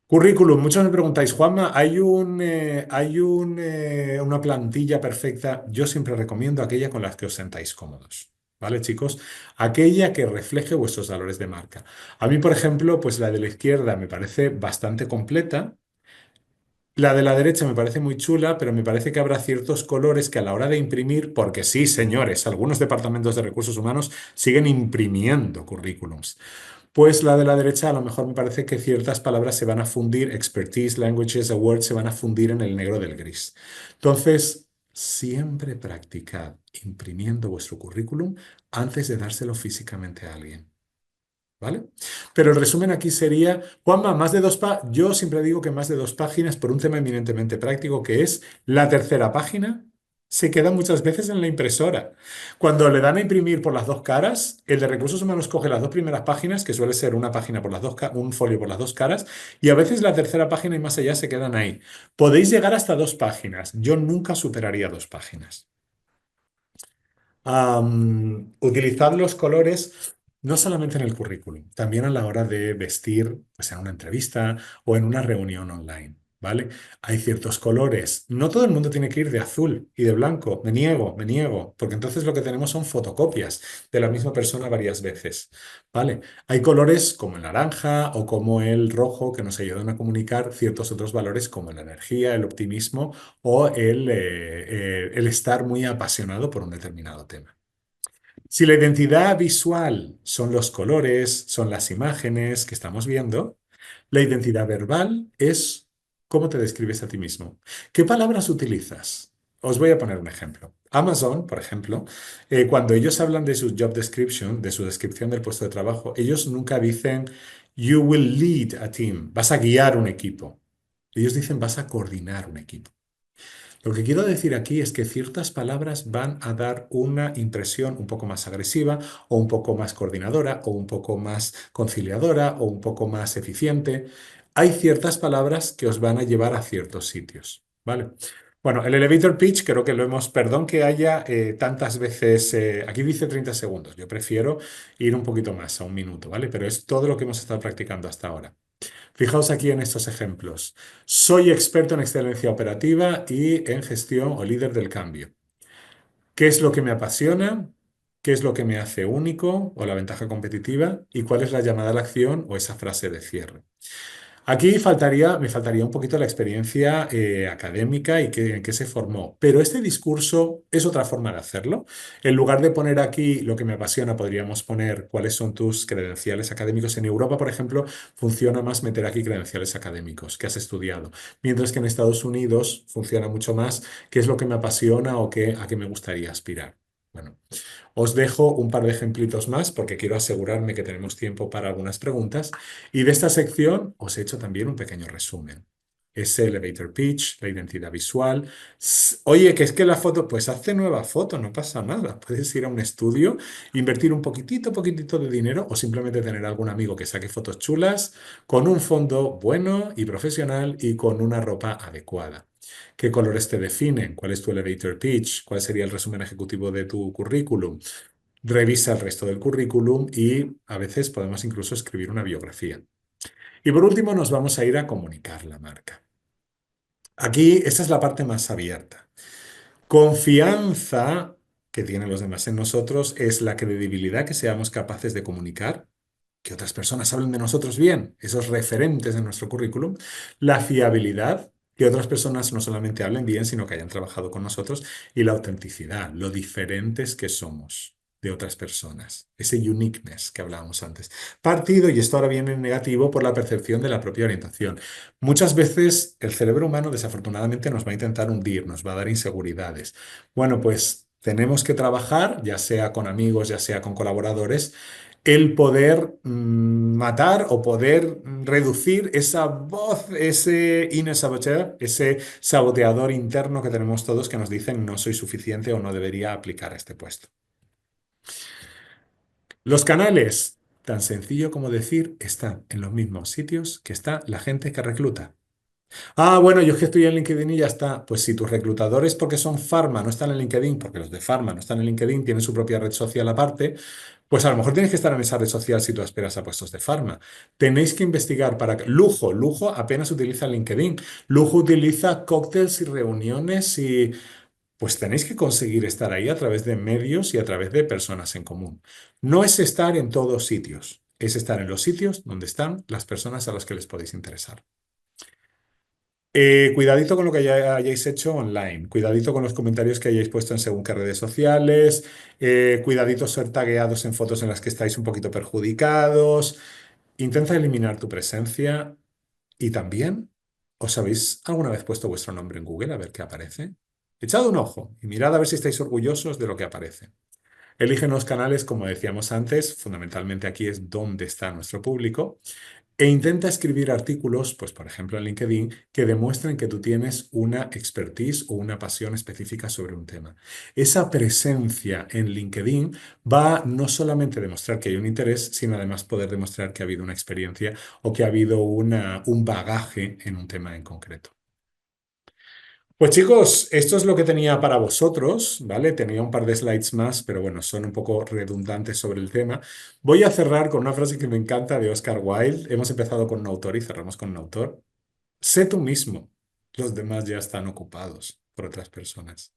Currículum, muchos me preguntáis, Juanma, una plantilla perfecta? Yo siempre recomiendo aquella con la que os sentáis cómodos, ¿vale, chicos? Aquella que refleje vuestros valores de marca. A mí, por ejemplo, pues la de la izquierda me parece bastante completa. La de la derecha me parece muy chula, pero me parece que habrá ciertos colores que a la hora de imprimir, porque sí, señores, algunos departamentos de recursos humanos siguen imprimiendo currículums. Pues la de la derecha a lo mejor me parece que ciertas palabras se van a fundir, expertise, languages, awards, se van a fundir en el negro del gris. Entonces, siempre practicad imprimiendo vuestro currículum antes de dárselo físicamente a alguien. ¿Vale? Pero el resumen aquí sería, Juanma, yo siempre digo que más de 2 páginas por un tema eminentemente práctico que es la tercera página se queda muchas veces en la impresora. Cuando le dan a imprimir por las dos caras, el de recursos humanos coge las 2 primeras páginas, que suele ser una página por las un folio por las dos caras, y a veces la tercera página y más allá se quedan ahí. Podéis llegar hasta 2 páginas. Yo nunca superaría 2 páginas. Utilizad los colores no solamente en el currículum, también a la hora de vestir, pues en una entrevista o en una reunión online, ¿vale? Hay ciertos colores. No todo el mundo tiene que ir de azul y de blanco. Me niego, porque entonces lo que tenemos son fotocopias de la misma persona varias veces, ¿vale? Hay colores como el naranja o como el rojo que nos ayudan a comunicar ciertos otros valores como la energía, el optimismo o el estar muy apasionado por un determinado tema. Si la identidad visual son los colores, son las imágenes que estamos viendo, la identidad verbal es cómo te describes a ti mismo. ¿Qué palabras utilizas? Os voy a poner un ejemplo. Amazon, por ejemplo, cuando ellos hablan de su job description, de su descripción del puesto de trabajo, ellos nunca dicen you will lead a team, vas a guiar un equipo. Ellos dicen vas a coordinar un equipo. Lo que quiero decir aquí es que ciertas palabras van a dar una impresión un poco más agresiva o un poco más coordinadora o un poco más conciliadora o un poco más eficiente. Hay ciertas palabras que os van a llevar a ciertos sitios, ¿vale? Bueno, el elevator pitch creo que lo hemos, perdón que haya tantas veces, aquí dice 30 segundos, yo prefiero ir un poquito más, a un minuto, ¿vale? Pero es todo lo que hemos estado practicando hasta ahora. Fijaos aquí en estos ejemplos. Soy experto en excelencia operativa y en gestión o líder del cambio. ¿Qué es lo que me apasiona? ¿Qué es lo que me hace único o la ventaja competitiva? ¿Y cuál es la llamada a la acción o esa frase de cierre? Me faltaría un poquito la experiencia académica y en qué se formó. Pero este discurso es otra forma de hacerlo. En lugar de poner aquí lo que me apasiona, podríamos poner cuáles son tus credenciales académicos. En Europa, por ejemplo, funciona más meter aquí credenciales académicos que has estudiado. Mientras que en Estados Unidos funciona mucho más qué es lo que me apasiona o a qué me gustaría aspirar. Bueno. Os dejo un par de ejemplitos más porque quiero asegurarme que tenemos tiempo para algunas preguntas. Y de esta sección os he hecho también un pequeño resumen. Ese elevator pitch, la identidad visual. Oye, que es que la foto, pues hazte nueva foto, no pasa nada. Puedes ir a un estudio, invertir un poquitito de dinero o simplemente tener algún amigo que saque fotos chulas con un fondo bueno y profesional y con una ropa adecuada. ¿Qué colores te definen? ¿Cuál es tu elevator pitch? ¿Cuál sería el resumen ejecutivo de tu currículum? Revisa el resto del currículum y a veces podemos incluso escribir una biografía. Y por último nos vamos a ir a comunicar la marca. Aquí, esta es la parte más abierta. Confianza que tienen los demás en nosotros es la credibilidad que seamos capaces de comunicar, que otras personas hablen de nosotros bien, esos referentes de nuestro currículum, la fiabilidad, que otras personas no solamente hablen bien, sino que hayan trabajado con nosotros, y la autenticidad, lo diferentes que somos de otras personas, ese uniqueness que hablábamos antes. Partido, y esto ahora viene en negativo, por la percepción de la propia orientación. Muchas veces el cerebro humano desafortunadamente nos va a intentar hundir, nos va a dar inseguridades. Bueno, pues tenemos que trabajar, ya sea con amigos, ya sea con colaboradores, el poder matar o poder reducir esa voz, ese inner saboteur, ese saboteador interno que tenemos todos que nos dicen no soy suficiente o no debería aplicar a este puesto. Los canales, tan sencillo como decir, están en los mismos sitios que está la gente que recluta. Ah, bueno, yo es que estoy en LinkedIn y ya está. Pues si tus reclutadores, porque son Pharma, no están en LinkedIn, porque los de Pharma no están en LinkedIn, tienen su propia red social aparte, pues a lo mejor tienes que estar en esa red social si tú aspiras a puestos de Pharma. Tenéis que investigar para... Lujo apenas utiliza LinkedIn. Lujo utiliza cócteles y reuniones y... Pues tenéis que conseguir estar ahí a través de medios y a través de personas en común. No es estar en todos sitios, es estar en los sitios donde están las personas a las que les podéis interesar. Cuidadito con lo que hayáis hecho online, cuidadito con los comentarios que hayáis puesto en según qué redes sociales, cuidadito ser tagueados en fotos en las que estáis un poquito perjudicados. Intenta eliminar tu presencia y también, ¿os habéis alguna vez puesto vuestro nombre en Google a ver qué aparece? Echad un ojo y mirad a ver si estáis orgullosos de lo que aparece. Eligen los canales, como decíamos antes, fundamentalmente aquí es donde está nuestro público. E intenta escribir artículos, pues por ejemplo en LinkedIn, que demuestren que tú tienes una expertise o una pasión específica sobre un tema. Esa presencia en LinkedIn va no solamente a demostrar que hay un interés, sino además poder demostrar que ha habido una experiencia o que ha habido un bagaje en un tema en concreto. Pues chicos, esto es lo que tenía para vosotros, ¿vale? Tenía un par de slides más, pero bueno, son un poco redundantes sobre el tema. Voy a cerrar con una frase que me encanta de Oscar Wilde. Hemos empezado con un autor y cerramos con un autor. Sé tú mismo, los demás ya están ocupados por otras personas.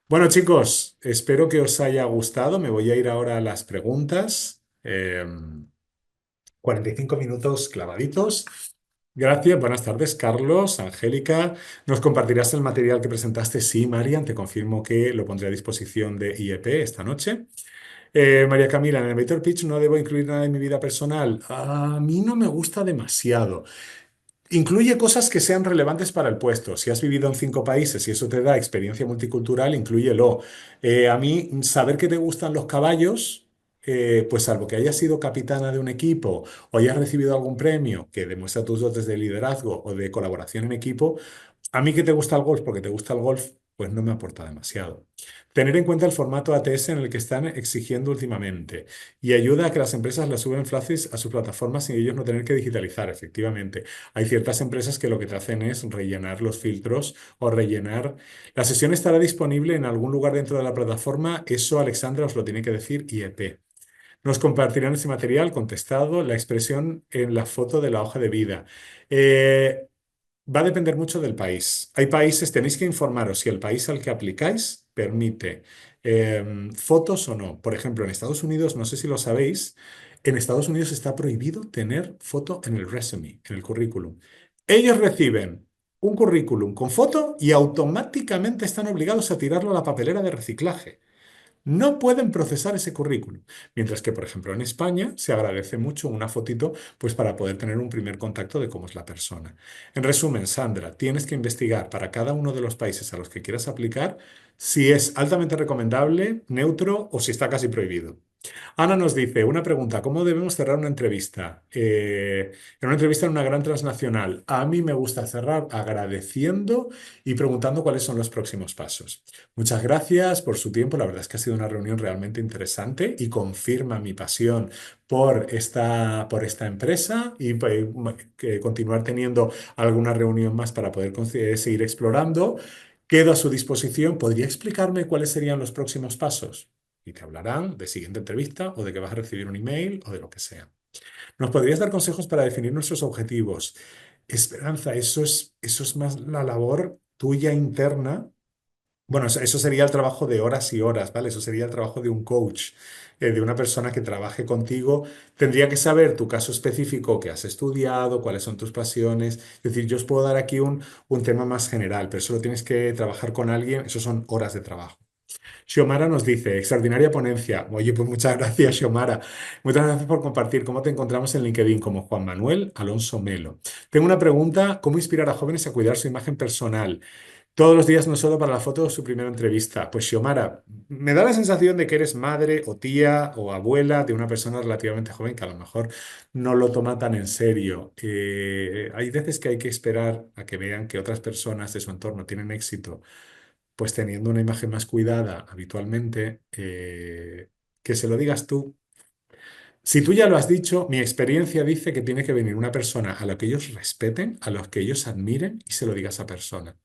Bueno chicos, espero que os haya gustado. Me voy a ir ahora a las preguntas. 45 minutos clavaditos. Gracias, buenas tardes, Carlos, Angélica. ¿Nos compartirás el material que presentaste? Sí, Marian, te confirmo que lo pondré a disposición de IEP esta noche. María Camila, en el elevator pitch no debo incluir nada de mi vida personal. A mí no me gusta demasiado. Incluye cosas que sean relevantes para el puesto. Si has vivido en 5 países y eso te da experiencia multicultural, inclúyelo. A mí, saber que te gustan los caballos, pues salvo que hayas sido capitana de un equipo o hayas recibido algún premio que demuestra tus dotes de liderazgo o de colaboración en equipo, a mí que te gusta el golf porque te gusta el golf, pues no me aporta demasiado. Tener en cuenta el formato ATS en el que están exigiendo últimamente y ayuda a que las empresas la suben fácil a sus plataformas sin ellos no tener que digitalizar, efectivamente. Hay ciertas empresas que lo que te hacen es rellenar los filtros o rellenar. La sesión estará disponible en algún lugar dentro de la plataforma. Eso, Alexandra, os lo tiene que decir IEP. Nos compartirán ese material contestado, la expresión en la foto de la hoja de vida. Va a depender mucho del país. Hay países, tenéis que informaros si el país al que aplicáis permite fotos o no. Por ejemplo, en Estados Unidos, no sé si lo sabéis, En Estados Unidos está prohibido tener foto en el resume, en el currículum. Ellos reciben un currículum con foto y automáticamente están obligados a tirarlo a la papelera de reciclaje. No pueden procesar ese currículum. Mientras que, por ejemplo, en España se agradece mucho una fotito, pues para poder tener un primer contacto de cómo es la persona. En resumen, Sandra, tienes que investigar para cada uno de los países a los que quieras aplicar si es altamente recomendable, neutro o si está casi prohibido. Ana nos dice, una pregunta, ¿cómo debemos cerrar una entrevista? En una entrevista en una gran transnacional, a mí me gusta cerrar agradeciendo y preguntando cuáles son los próximos pasos. Muchas gracias por su tiempo, la verdad es que ha sido una reunión realmente interesante y confirma mi pasión por esta empresa y que continuar teniendo alguna reunión más para poder seguir explorando. Quedo a su disposición. ¿Podría explicarme cuáles serían los próximos pasos? Y te hablarán de siguiente entrevista o de que vas a recibir un email o de lo que sea. ¿Nos podrías dar consejos para definir nuestros objetivos? Esperanza, eso es más la labor tuya interna. Bueno, eso sería el trabajo de horas y horas, ¿vale? Eso sería el trabajo de un coach, de una persona que trabaje contigo. Tendría que saber tu caso específico que has estudiado, cuáles son tus pasiones. Es decir, yo os puedo dar aquí un tema más general, pero solo tienes que trabajar con alguien. Eso son horas de trabajo. Xiomara nos dice, extraordinaria ponencia. Oye, pues muchas gracias, Xiomara. Muchas gracias por compartir. ¿Cómo te encontramos en LinkedIn? Como Juan Manuel Alonso Melo. Tengo una pregunta, ¿cómo inspirar a jóvenes a cuidar su imagen personal? Todos los días, no solo para la foto de su primera entrevista. Pues Xiomara, me da la sensación de que eres madre o tía o abuela de una persona relativamente joven que a lo mejor no lo toma tan en serio. Hay veces que hay que esperar a que vean que otras personas de su entorno tienen éxito pues teniendo una imagen más cuidada habitualmente, que se lo digas tú. Si tú ya lo has dicho, mi experiencia dice que tiene que venir una persona a la que ellos respeten, a la que ellos admiren y se lo diga a esa persona.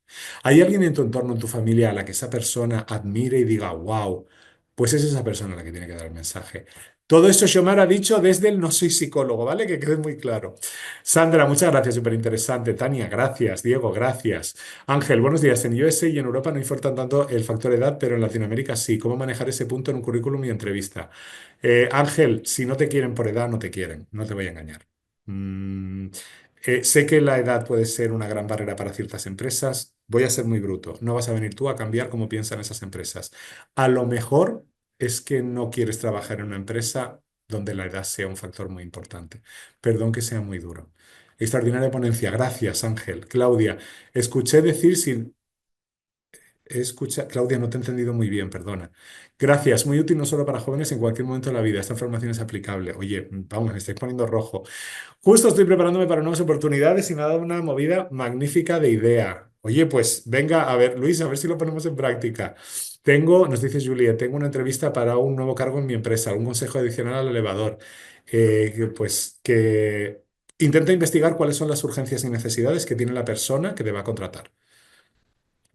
¿Hay alguien en tu entorno, en tu familia, a la que esa persona admire y diga, wow? Pues es esa persona la que tiene que dar el mensaje. Todo esto Xiomara ha dicho desde el no soy psicólogo, ¿vale? Que quede muy claro. Sandra, muchas gracias, súper interesante. Tania, gracias. Diego, gracias. Ángel, buenos días. En USA y en Europa no importa tanto el factor edad, pero en Latinoamérica sí. ¿Cómo manejar ese punto en un currículum y entrevista? Ángel, si no te quieren por edad, no te quieren, no te voy a engañar. Mm, sé que la edad puede ser una gran barrera para ciertas empresas. Voy a ser muy bruto. No vas a venir tú a cambiar cómo piensan esas empresas. A lo mejor es que no quieres trabajar en una empresa donde la edad sea un factor muy importante. Perdón que sea muy duro. Extraordinaria ponencia. Gracias, Ángel. Claudia, escuché decir si escucha, Claudia, no te he entendido muy bien, perdona. Gracias, muy útil no solo para jóvenes en cualquier momento de la vida. Esta información es aplicable. Oye, vamos, me estáis poniendo rojo. Justo estoy preparándome para nuevas oportunidades y me ha dado una movida magnífica de idea. Oye, pues venga, a ver, Luis, a ver si lo ponemos en práctica. Nos dice Julia, tengo una entrevista para un nuevo cargo en mi empresa, un consejo adicional al elevador. Que intenta investigar cuáles son las urgencias y necesidades que tiene la persona que te va a contratar.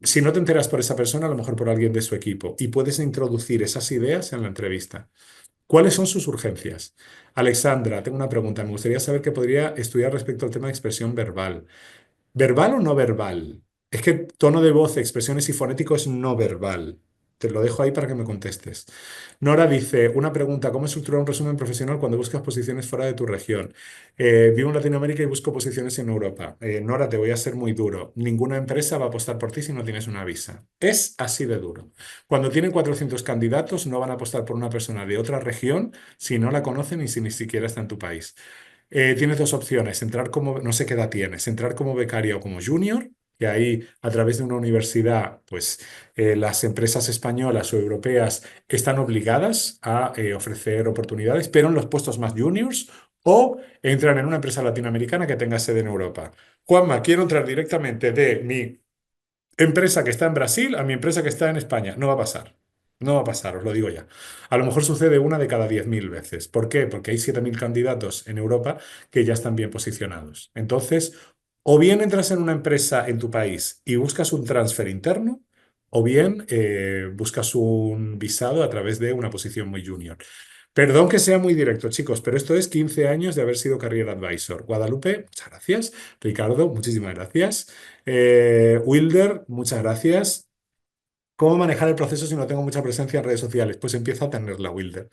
Si no te enteras por esa persona, a lo mejor por alguien de su equipo, y puedes introducir esas ideas en la entrevista. ¿Cuáles son sus urgencias? Alexandra, tengo una pregunta. Me gustaría saber qué podría estudiar respecto al tema de expresión verbal. ¿Verbal o no verbal? Es que tono de voz, expresiones y fonético es no verbal. Te lo dejo ahí para que me contestes. Nora dice, una pregunta, ¿cómo estructurar un resumen profesional cuando buscas posiciones fuera de tu región? Vivo en Latinoamérica y busco posiciones en Europa. Nora, te voy a ser muy duro. Ninguna empresa va a apostar por ti si no tienes una visa. Es así de duro. Cuando tienen 400 candidatos, no van a apostar por una persona de otra región si no la conocen y si ni siquiera está en tu país. Tienes dos opciones, entrar como, no sé qué edad tienes, entrar como becaria o como junior, que ahí a través de una universidad, pues las empresas españolas o europeas están obligadas a ofrecer oportunidades, pero en los puestos más juniors, o entrar en una empresa latinoamericana que tenga sede en Europa. Juanma, quiero entrar directamente de mi empresa que está en Brasil a mi empresa que está en España. No va a pasar. No va a pasar, os lo digo ya. A lo mejor sucede una de cada 10.000 veces. ¿Por qué? Porque hay 7.000 candidatos en Europa que ya están bien posicionados. Entonces, o bien entras en una empresa en tu país y buscas un transfer interno, o bien buscas un visado a través de una posición muy junior. Perdón que sea muy directo, chicos, pero esto es 15 años de haber sido Career Advisor. Guadalupe, muchas gracias. Ricardo, muchísimas gracias. Wilder, muchas gracias. ¿Cómo manejar el proceso si no tengo mucha presencia en redes sociales? Pues empieza a tenerla, Wilder.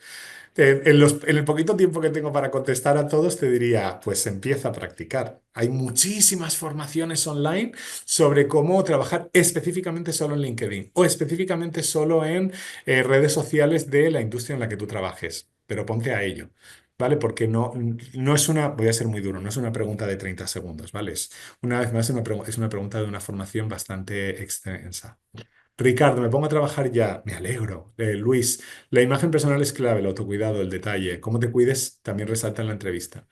En el poquito tiempo que tengo para contestar a todos, te diría, pues empieza a practicar. Hay muchísimas formaciones online sobre cómo trabajar específicamente solo en LinkedIn o específicamente solo en redes sociales de la industria en la que tú trabajes, pero ponte a ello. ¿Vale? Porque no es una, voy a ser muy duro, no es una pregunta de 30 segundos, ¿vale? Es, una vez más, es una pregunta de una formación bastante extensa. Ricardo, me pongo a trabajar ya. Me alegro. Luis, la imagen personal es clave, el autocuidado, el detalle. Cómo te cuides también resalta en la entrevista.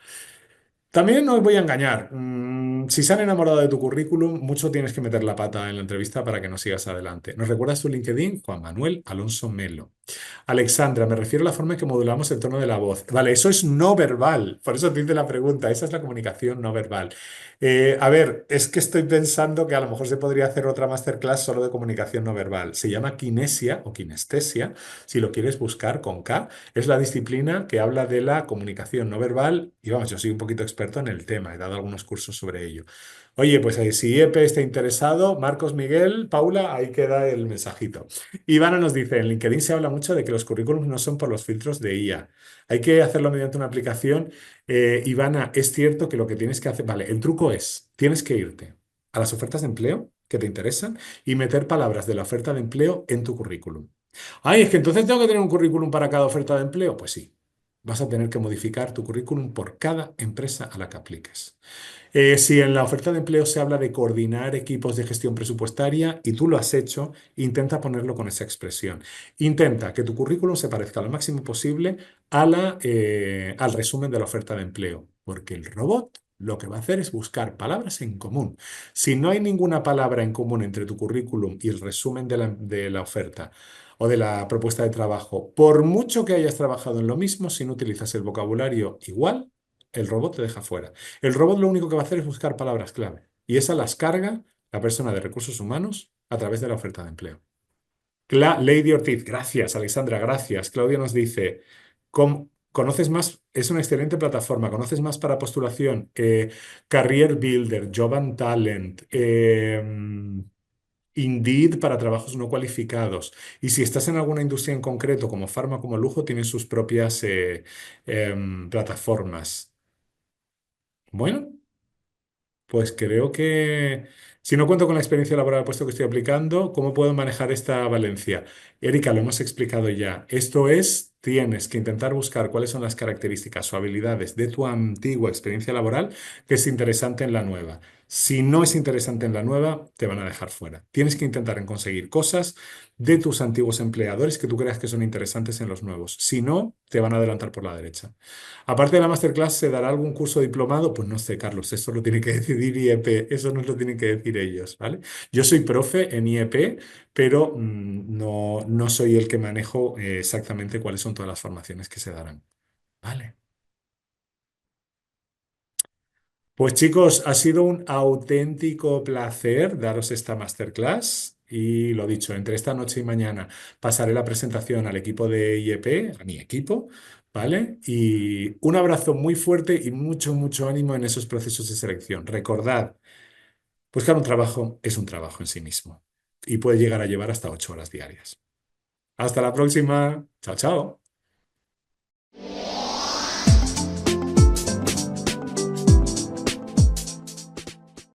También no os voy a engañar. Si se han enamorado de tu currículum, mucho tienes que meter la pata en la entrevista para que no sigas adelante. ¿Nos recuerdas tu LinkedIn? Juan Manuel Alonso Melo. Alexandra, me refiero a la forma en que modulamos el tono de la voz. Vale, eso es no verbal. Por eso te hice la pregunta. Esa es la comunicación no verbal. A ver, es que estoy pensando que a lo mejor se podría hacer otra masterclass solo de comunicación no verbal. Se llama kinesia o kinestesia, si lo quieres buscar con K. Es la disciplina que habla de la comunicación no verbal y vamos, yo soy un poquito experto en el tema, he dado algunos cursos sobre ello. Oye, pues si IEP está interesado, Marcos Miguel, Paula, ahí queda el mensajito. Ivana nos dice, en LinkedIn se habla mucho de que los currículums no son por los filtros de IA. Hay que hacerlo mediante una aplicación. Ivana, es cierto que lo que tienes que hacer, vale, el truco es, tienes que irte a las ofertas de empleo que te interesan y meter palabras de la oferta de empleo en tu currículum. Ay, es que entonces tengo que tener un currículum para cada oferta de empleo. Pues sí, vas a tener que modificar tu currículum por cada empresa a la que apliques. Si en la oferta de empleo se habla de coordinar equipos de gestión presupuestaria y tú lo has hecho, intenta ponerlo con esa expresión. Intenta que tu currículum se parezca lo máximo posible al resumen de la oferta de empleo, porque el robot lo que va a hacer es buscar palabras en común. Si no hay ninguna palabra en común entre tu currículum y el resumen de la oferta o de la propuesta de trabajo, por mucho que hayas trabajado en lo mismo, si no utilizas el vocabulario igual, el robot te deja fuera. El robot lo único que va a hacer es buscar palabras clave y esas las carga la persona de recursos humanos a través de la oferta de empleo. Lady Ortiz, gracias. Alexandra, gracias. Claudia nos dice, ¿conoces más? Es una excelente plataforma. ¿Conoces más para postulación? Career Builder, Job and Talent, Indeed para trabajos no cualificados. Y si estás en alguna industria en concreto, como farma, como lujo, tienen sus propias plataformas. Bueno. Pues creo que si no cuento con la experiencia laboral puesto que estoy aplicando, ¿cómo puedo manejar esta valencia? Erika, lo hemos explicado ya. Esto es, tienes que intentar buscar cuáles son las características o habilidades de tu antigua experiencia laboral que es interesante en la nueva. Si no es interesante en la nueva, te van a dejar fuera. Tienes que intentar en conseguir cosas de tus antiguos empleadores que tú creas que son interesantes en los nuevos. Si no, te van a adelantar por la derecha. Aparte de la masterclass, ¿se dará algún curso diplomado? Pues no sé, Carlos, eso lo tiene que decidir IEP, eso no lo tienen que decir ellos, ¿vale? Yo soy profe en IEP, pero no soy el que manejo exactamente cuáles son todas las formaciones que se darán. Vale. Pues chicos, ha sido un auténtico placer daros esta masterclass y lo dicho, entre esta noche y mañana pasaré la presentación al equipo de IEP, a mi equipo, ¿vale? Y un abrazo muy fuerte y mucho, mucho ánimo en esos procesos de selección. Recordad, buscar un trabajo es un trabajo en sí mismo y puede llegar a llevar hasta 8 horas diarias. Hasta la próxima. Chao, chao.